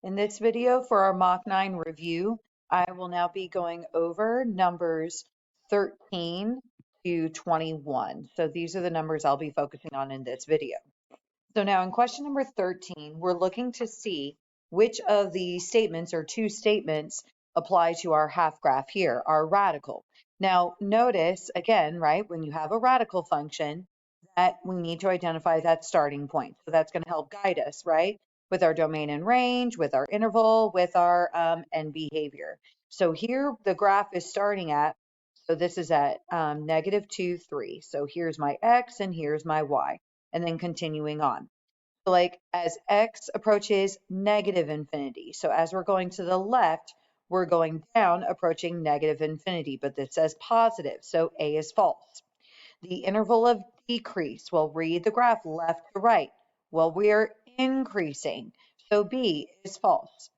In this video for our Mach 9 review, I will now be going over numbers 13 to 21. So these are the numbers I'll be focusing on in this video. So now in question number 13, we're looking to see which of the statements or two statements apply to our half graph here, our radical. Now notice again, right, when you have a radical function, that we need to identify that starting point. So that's going to help guide us, right? With our domain and range, with our interval, with our end behavior. So here the graph is starting at, so this is at -2, 3. So here's my x and here's my y, and then continuing on. So like as x approaches negative infinity, so as we're going to the left, we're going down approaching negative infinity, but this says positive, so A is false. The interval of decrease, well, read the graph left to right. Well, we're increasing, so B is false.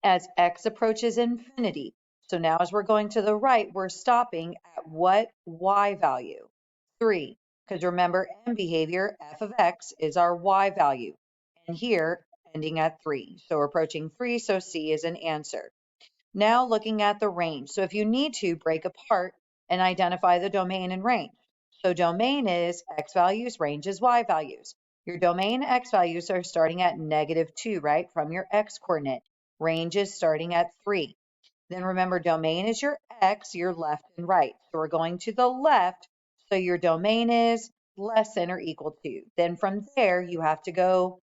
As x approaches infinity, so now as we're going to the right, we're stopping at what y value? 3, because remember, end behavior, f of x, is our y value. And here, ending at 3. So we're approaching 3, so C is an answer. Now looking at the range. So if you need to, break apart and identify the domain and range. So domain is x values, range is y values. Your domain x values are starting at -2, right, from your x coordinate. Range is starting at 3. Then remember, domain is your x, your left and right. So we're going to the left, so your domain is less than or equal to. Then from there, you have to go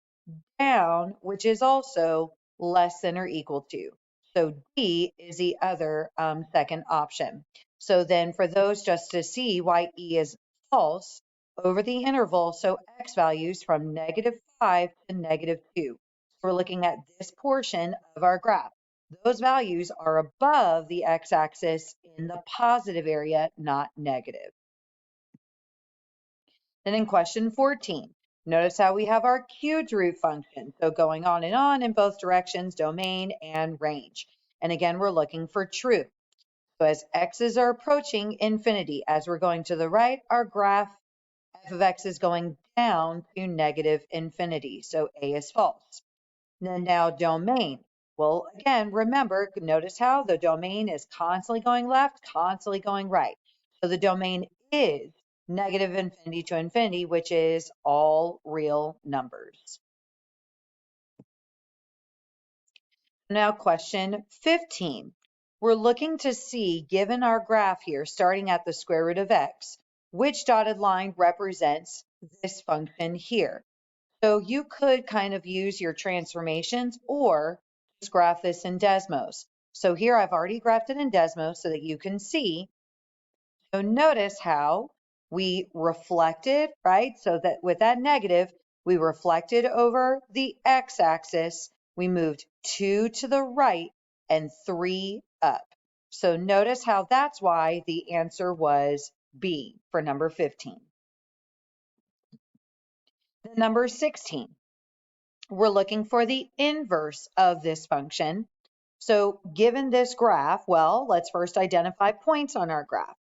down, which is also less than or equal to. So D is the other second option. So then for those, just to see why E is false, over the interval, so X values from -5 to -2. So we're looking at this portion of our graph. Those values are above the x-axis in the positive area, not negative. Then in question 14, notice how we have our cubed root function. So going on in both directions, domain and range. And again, we're looking for true. So as x's are approaching infinity, as we're going to the right, our graph f of x is going down to negative infinity. So A is false. Then now domain. Well, again, remember, notice how the domain is constantly going left, constantly going right. So the domain is negative infinity to infinity, which is all real numbers. Now question 15. We're looking to see, given our graph here, starting at the square root of x, which dotted line represents this function here. So you could kind of use your transformations or just graph this in Desmos. So here I've already graphed it in Desmos so that you can see. So notice how we reflected, right? So that with that negative, we reflected over the x-axis. We moved 2 to the right and 3 up. So notice how that's why the answer was B for number 15. The number 16. We're looking for the inverse of this function. So given this graph, well, let's first identify points on our graph.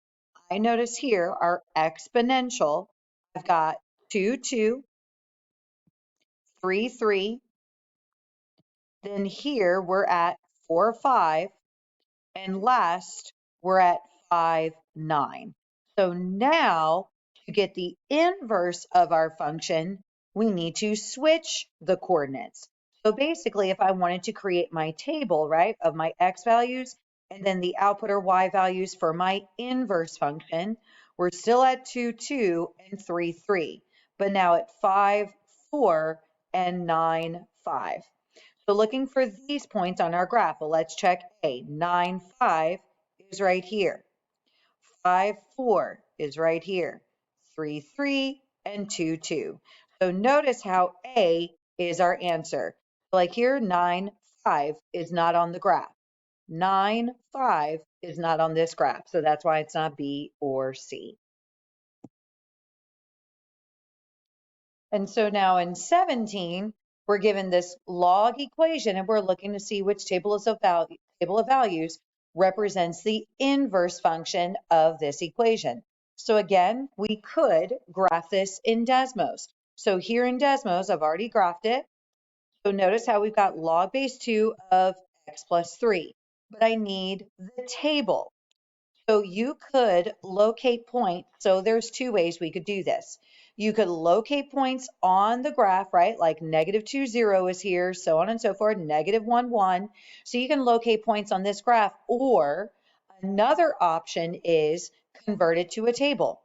I notice here our exponential, I've got 2, 2, 3, 3. Then here we're at 4, 5. And last, we're at 5, 9. So now to get the inverse of our function, we need to switch the coordinates. So basically, if I wanted to create my table, right, of my x values and then the output or y values for my inverse function, we're still at 2, 2 and 3, 3, but now at 5, 4 and 9, 5. So looking for these points on our graph, well, let's check A. 9, 5 is right here. 5, 4 is right here. 3, 3 and 2, 2. So notice how A is our answer. Like here, 9, 5 is not on the graph. 9, 5 is not on this graph. So that's why it's not B or C. And so now in 17, we're given this log equation and we're looking to see which table of values represents the inverse function of this equation. So again, we could graph this in Desmos. So here in Desmos, I've already graphed it. So notice how we've got log base 2 of x plus 3, but I need the table. So you could locate points. So there's two ways we could do this. You could locate points on the graph, right? Like -2, 0 is here, so on and so forth, -1, 1. So you can locate points on this graph, or another option is convert it to a table.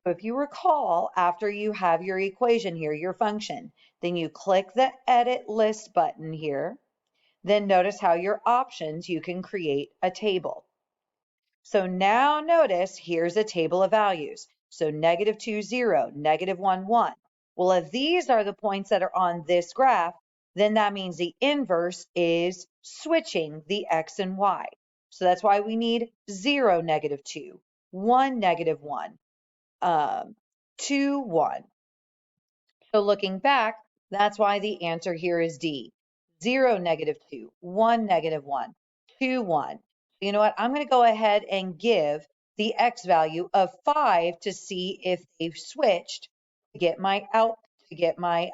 So if you recall, after you have your equation here, your function, then you click the edit list button here. Then notice how your options, you can create a table. So now notice here's a table of values. So -2, 0, -1, 1. Well, if these are the points that are on this graph, then that means the inverse is switching the x and y. So that's why we need 0, -2, 1, -1, 2, 1. So looking back, that's why the answer here is D. 0, -2, 1, -1, 2, 1. You know what? I'm going to go ahead and give the x value of 5 to see if they've switched to get my out, to get my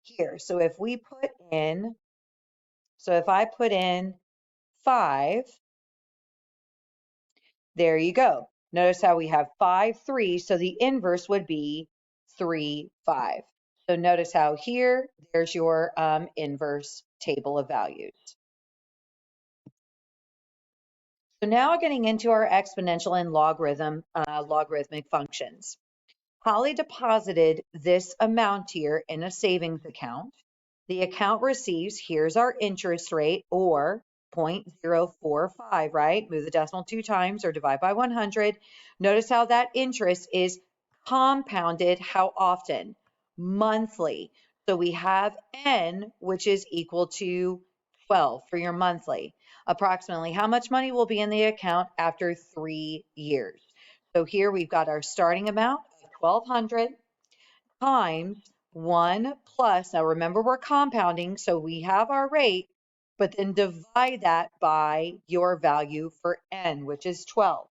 here. So if we put in, so if I put in 5, there you go. Notice how we have 5, 3. So the inverse would be 3, 5. So notice how here, there's your inverse table of values. So now getting into our exponential and logarithmic functions. Holly deposited this amount here in a savings account. The account receives, here's our interest rate, or 0.045, right? Move the decimal 2 times or divide by 100. Notice how that interest is compounded how often? Monthly. So we have n, which is equal to 12 for your monthly. Approximately how much money will be in the account after 3 years? So here we've got our starting amount of 1,200 times 1 plus, now remember we're compounding, so we have our rate, but then divide that by your value for n, which is 12.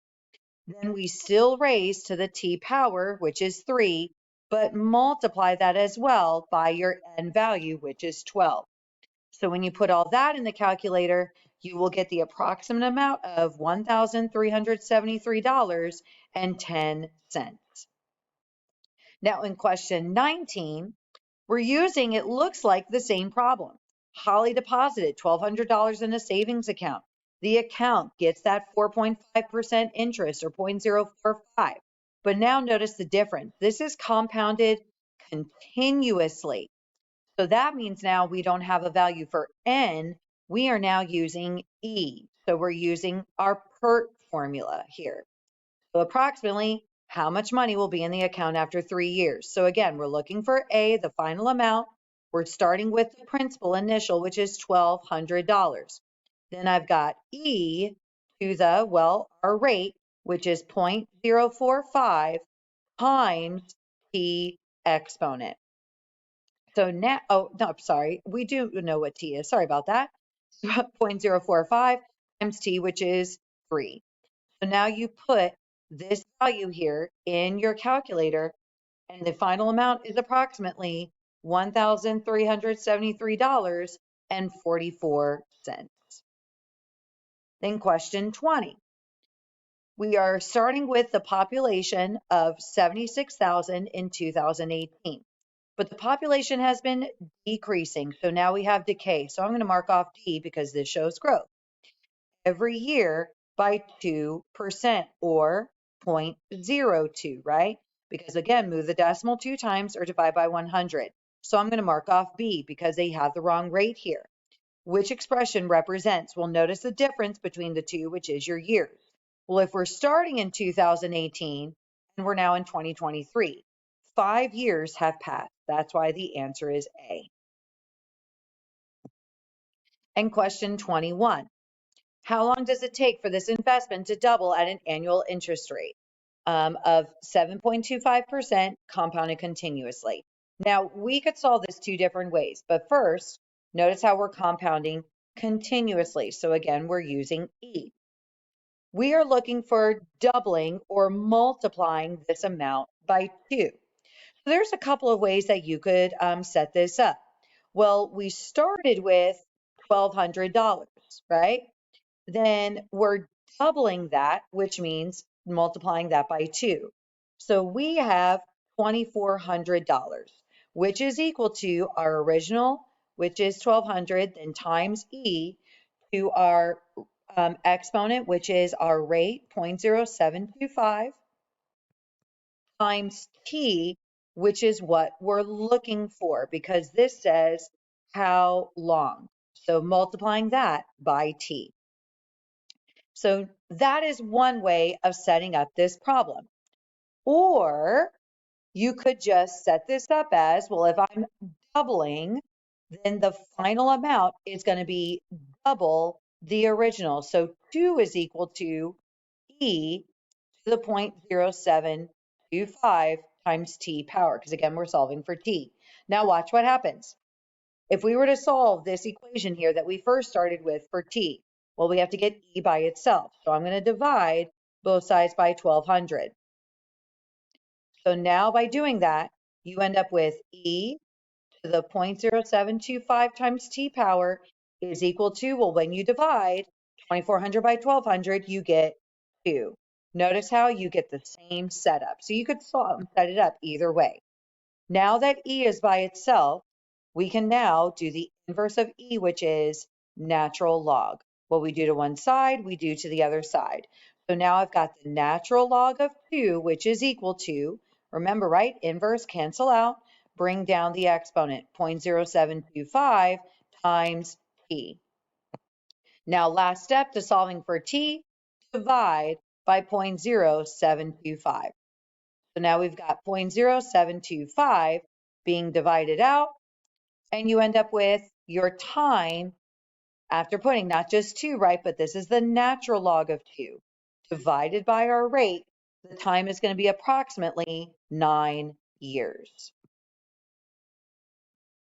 Then we still raise to the t power, which is 3, but multiply that as well by your n value, which is 12. So when you put all that in the calculator, you will get the approximate amount of $1,373.10. Now in question 19, we're using, it looks like the same problem. Holly deposited $1,200 in a savings account. The account gets that 4.5% interest or 0.045. But now notice the difference. This is compounded continuously. So that means now we don't have a value for n. We are now using E. So we're using our PERT formula here. So approximately how much money will be in the account after 3 years? So again, we're looking for A, the final amount. We're starting with the principal initial, which is $1,200. Then I've got E to the, well, our rate, which is 0.045 times T exponent. So now, oh, no, I'm sorry. We do know what T is. Sorry about that. 0.045 times T, which is 3. So now you put this value here in your calculator, and the final amount is approximately $1,373.44. Then question 20. We are starting with the population of 76,000 in 2018. But the population has been decreasing, so now we have decay. So I'm going to mark off D because this shows growth every year by 2% or 0.02, right? Because again, move the decimal 2 times or divide by 100. So I'm going to mark off B because they have the wrong rate here. Which expression represents? Well, notice the difference between the two, which is your years. Well, if we're starting in 2018 and we're now in 2023, 5 years have passed. That's why the answer is A. And question 21. How long does it take for this investment to double at an annual interest rate of 7.25% compounded continuously? Now, we could solve this 2 different ways, but first, notice how we're compounding continuously. So again, we're using E. We are looking for doubling or multiplying this amount by 2. So there's a couple of ways that you could set this up. Well, we started with $1,200, right? Then we're doubling that, which means multiplying that by 2. So we have $2,400, which is equal to our original, which is 1,200, then times E, to our exponent, which is our rate, 0.0725, times T, which is what we're looking for, because this says how long. So multiplying that by T. So that is one way of setting up this problem. Or you could just set this up as, well, if I'm doubling, then the final amount is going to be double the original. So 2 is equal to E to the 0.0725 times T power, because again, we're solving for T. Now watch what happens. If we were to solve this equation here that we first started with for T, well, we have to get E by itself. So I'm going to divide both sides by 1,200. So now by doing that, you end up with E to the 0.0725 times T power is equal to, well, when you divide 2,400 by 1,200, you get 2. Notice how you get the same setup. So you could set it up either way. Now that E is by itself, we can now do the inverse of E, which is natural log. What we do to one side, we do to the other side. So now I've got the natural log of 2, which is equal to, remember, right, inverse, cancel out, bring down the exponent, 0.0725 times T. Now last step to solving for T, divide by 0.0725. So now we've got 0.0725 being divided out, and you end up with your time after putting not just 2, right, but this is the natural log of 2 divided by our rate. The time is going to be approximately 9 years.